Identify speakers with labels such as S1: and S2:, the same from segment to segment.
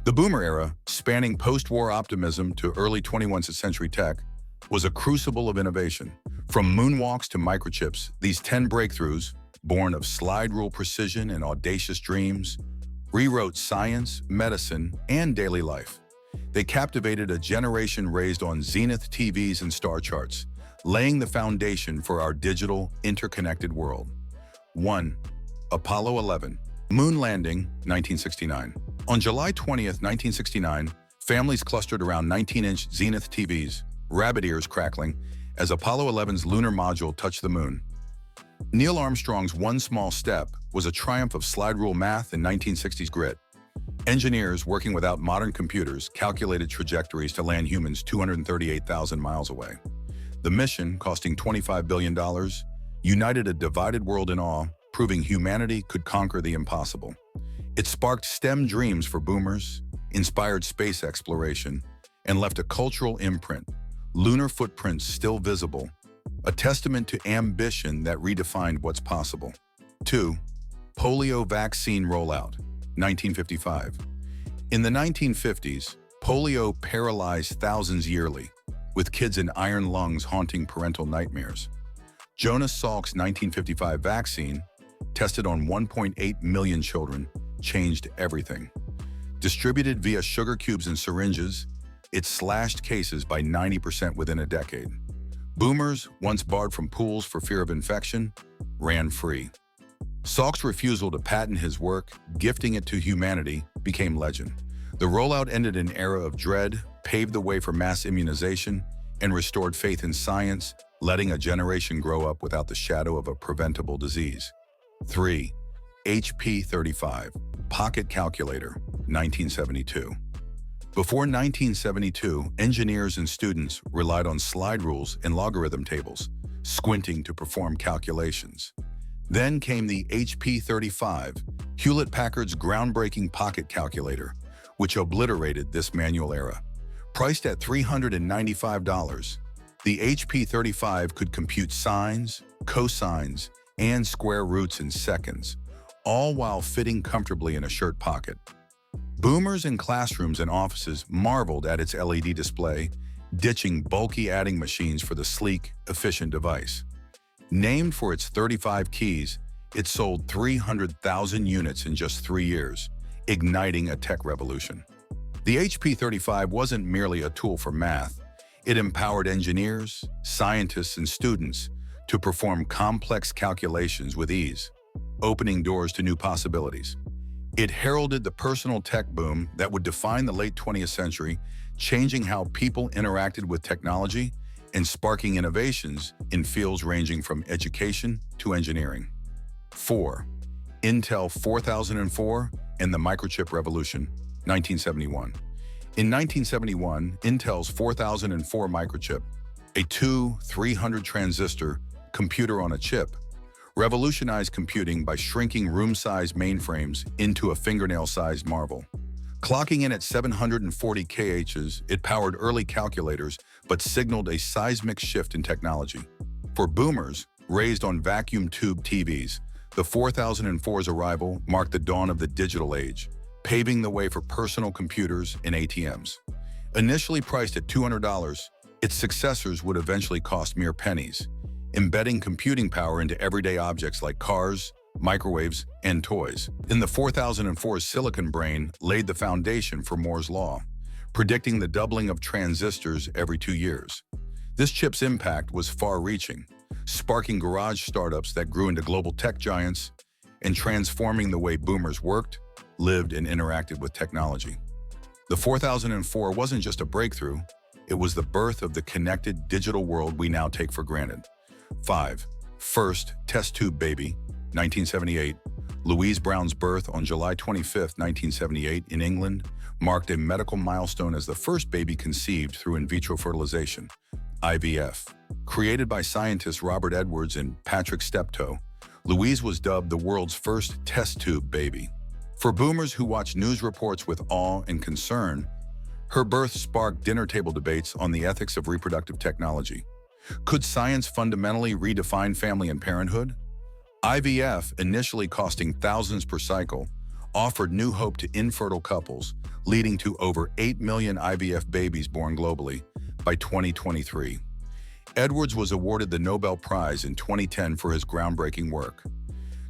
S1: The boomer era, spanning post-war optimism to early 21st century tech, was a crucible of innovation. From moonwalks to microchips, these 10 breakthroughs, born of slide rule precision and audacious dreams, rewrote science, medicine, and daily life. They captivated a generation raised on zenith TVs and star charts, laying the foundation for our digital, interconnected world. 1. Apollo 11. Moon landing, 1969. On July 20th, 1969, families clustered around 19-inch zenith TVs, rabbit ears crackling, as Apollo 11's lunar module touched the moon. Neil Armstrong's one small step was a triumph of slide rule math and 1960s grit. Engineers working without modern computers calculated trajectories to land humans 238,000 miles away. The mission, costing $25 billion, united a divided world in awe, proving humanity could conquer the impossible. It sparked STEM dreams for boomers, inspired space exploration, and left a cultural imprint, lunar footprints still visible, a testament to ambition that redefined what's possible. 2. Polio vaccine rollout, 1955. In the 1950s, polio paralyzed thousands yearly, with kids in iron lungs haunting parental nightmares. Jonas Salk's 1955 vaccine, tested on 1.8 million children, changed everything. Distributed via sugar cubes and syringes, it slashed cases by 90% within a decade. Boomers, once barred from pools for fear of infection, ran free. Salk's refusal to patent his work, gifting it to humanity, became legend. The rollout ended an era of dread, paved the way for mass immunization, and restored faith in science, letting a generation grow up without the shadow of a preventable disease. 3. HP 35. Pocket calculator, 1972. Before 1972, engineers and students relied on slide rules and logarithm tables, squinting to perform calculations. Then came the HP 35, Hewlett-Packard's groundbreaking pocket calculator, which obliterated this manual era. Priced at $395, the HP 35 could compute sines, cosines, and square roots in seconds, all while fitting comfortably in a shirt pocket. Boomers in classrooms and offices marveled at its LED display, ditching bulky adding machines for the sleek, efficient device. Named for its 35 keys, it sold 300,000 units in just 3 years, igniting a tech revolution. The HP 35 wasn't merely a tool for math. It empowered engineers, scientists, and students to perform complex calculations with ease, opening doors to new possibilities. It heralded the personal tech boom that would define the late 20th century, changing how people interacted with technology and sparking innovations in fields ranging from education to engineering. 4. Intel 4004 and the microchip revolution, 1971. In 1971, Intel's 4004 microchip, a 300 transistor computer on a chip, revolutionized computing by shrinking room-sized mainframes into a fingernail-sized marvel. Clocking in at 740 kHz, it powered early calculators but signaled a seismic shift in technology. For boomers, raised on vacuum tube TVs, the 4004's arrival marked the dawn of the digital age, paving the way for personal computers and ATMs. Initially priced at $200, its successors would eventually cost mere pennies, embedding computing power into everyday objects like cars, microwaves, and toys. In the 4004's silicon brain laid the foundation for Moore's Law, predicting the doubling of transistors every 2 years. This chip's impact was far-reaching, sparking garage startups that grew into global tech giants and transforming the way boomers worked, lived, and interacted with technology. The 4004 wasn't just a breakthrough, it was the birth of the connected digital world we now take for granted. 5. First test tube baby, 1978. Louise Brown's birth on July 25, 1978 in England marked a medical milestone as the first baby conceived through in vitro fertilization, IVF. Created by scientists Robert Edwards and Patrick Steptoe, Louise was dubbed the world's first test tube baby. For boomers who watch news reports with awe and concern, her birth sparked dinner table debates on the ethics of reproductive technology. Could science fundamentally redefine family and parenthood? IVF, initially costing thousands per cycle, offered new hope to infertile couples, leading to over 8 million IVF babies born globally by 2023. Edwards was awarded the Nobel Prize in 2010 for his groundbreaking work.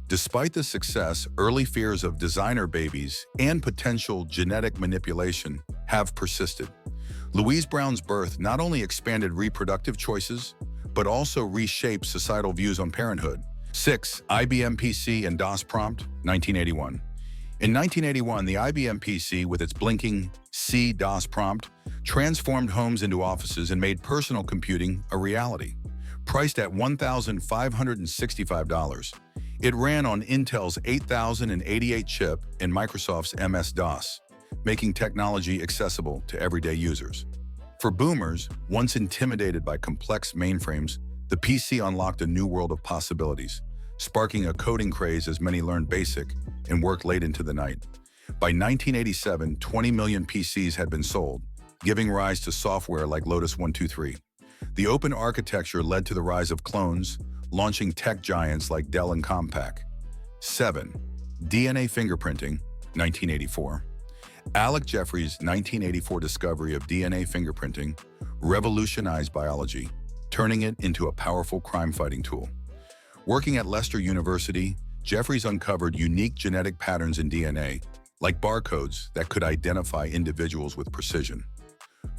S1: Despite the success, early fears of designer babies and potential genetic manipulation have persisted. Louise Brown's birth not only expanded reproductive choices, but also reshaped societal views on parenthood. 6. IBM PC and DOS prompt, 1981. In 1981, the IBM PC, with its blinking C-DOS prompt, transformed homes into offices and made personal computing a reality. Priced at $1,565, it ran on Intel's 8088 chip and Microsoft's MS-DOS, making technology accessible to everyday users. For boomers, once intimidated by complex mainframes, the PC unlocked a new world of possibilities, sparking a coding craze as many learned BASIC and worked late into the night. By 1987, 20 million PCs had been sold, giving rise to software like Lotus 123. The open architecture led to the rise of clones, launching tech giants like Dell and Compaq. 7. DNA fingerprinting, 1984. Alec Jeffrey's 1984 discovery of DNA fingerprinting revolutionized biology, turning it into a powerful crime-fighting tool. Working at Leicester University, Jeffries uncovered unique genetic patterns in DNA, like barcodes that could identify individuals with precision.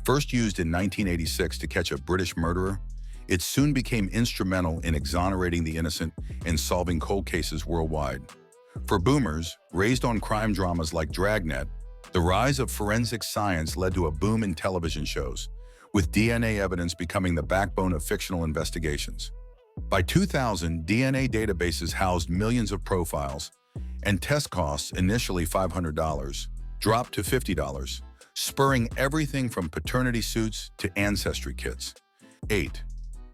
S1: First used in 1986 to catch a British murderer, it soon became instrumental in exonerating the innocent and solving cold cases worldwide. For boomers, raised on crime dramas like Dragnet, the rise of forensic science led to a boom in television shows, with DNA evidence becoming the backbone of fictional investigations. By 2000, DNA databases housed millions of profiles, and test costs, initially $500, dropped to $50, spurring everything from paternity suits to ancestry kits. 8.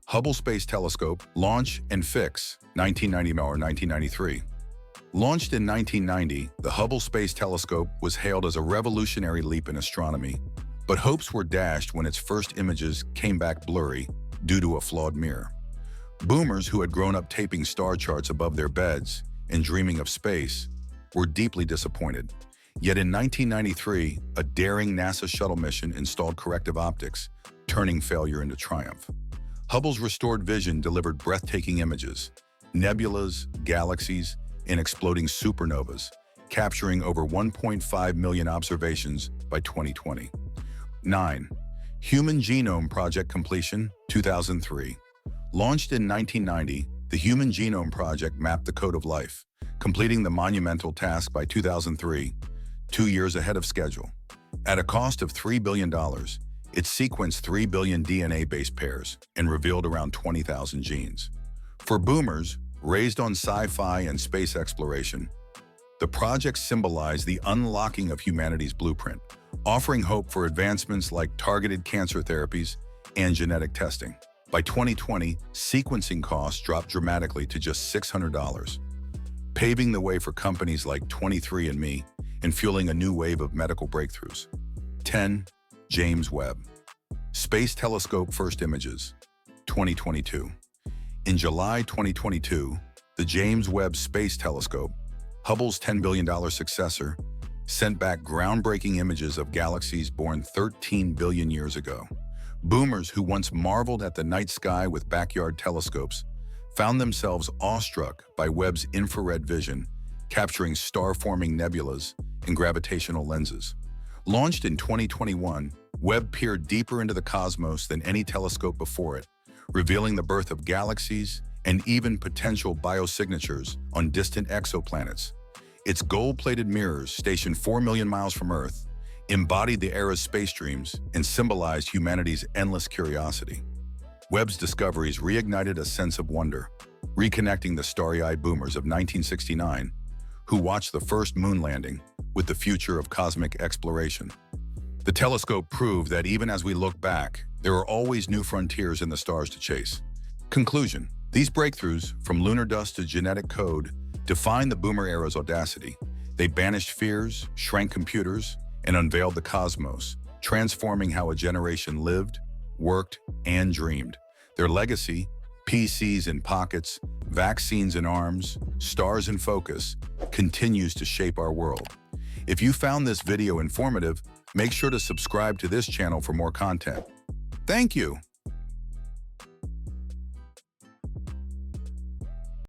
S1: Hubble Space Telescope, launch and fix, 1990 or 1993. Launched in 1990, the Hubble Space Telescope was hailed as a revolutionary leap in astronomy, but hopes were dashed when its first images came back blurry due to a flawed mirror. Boomers who had grown up taping star charts above their beds and dreaming of space were deeply disappointed. Yet in 1993, a daring NASA shuttle mission installed corrective optics, turning failure into triumph. Hubble's restored vision delivered breathtaking images, nebulas, galaxies, and exploding supernovas, capturing over 1.5 million observations by 2020. 9. Human Genome Project completion, 2003. Launched in 1990, the Human Genome Project mapped the code of life, completing the monumental task by 2003, 2 years ahead of schedule. At a cost of $3 billion, it sequenced 3 billion DNA base pairs and revealed around 20,000 genes. For boomers, raised on sci-fi and space exploration, the project symbolized the unlocking of humanity's blueprint, offering hope for advancements like targeted cancer therapies and genetic testing. By 2020, sequencing costs dropped dramatically to just $600, paving the way for companies like 23andMe and fueling a new wave of medical breakthroughs. 10. James Webb Space Telescope First Images, 2022. In July 2022, the James Webb Space Telescope, Hubble's $10 billion successor, sent back groundbreaking images of galaxies born 13 billion years ago. Boomers who once marveled at the night sky with backyard telescopes found themselves awestruck by Webb's infrared vision, capturing star-forming nebulas and gravitational lenses. Launched in 2021, Webb peered deeper into the cosmos than any telescope before it, revealing the birth of galaxies and even potential biosignatures on distant exoplanets. Its gold-plated mirrors, stationed 4 million miles from Earth, embodied the era's space dreams and symbolized humanity's endless curiosity. Webb's discoveries reignited a sense of wonder, reconnecting the starry-eyed boomers of 1969 who watched the first moon landing with the future of cosmic exploration. The telescope proved that even as we look back, there are always new frontiers in the stars to chase. Conclusion: these breakthroughs, from lunar dust to genetic code, defined the boomer era's audacity. They banished fears, shrank computers, and unveiled the cosmos, transforming how a generation lived, worked, and dreamed. Their legacy, PCs in pockets, vaccines in arms, stars in focus, continues to shape our world. If you found this video informative, make sure to subscribe to this channel for more content. Thank you.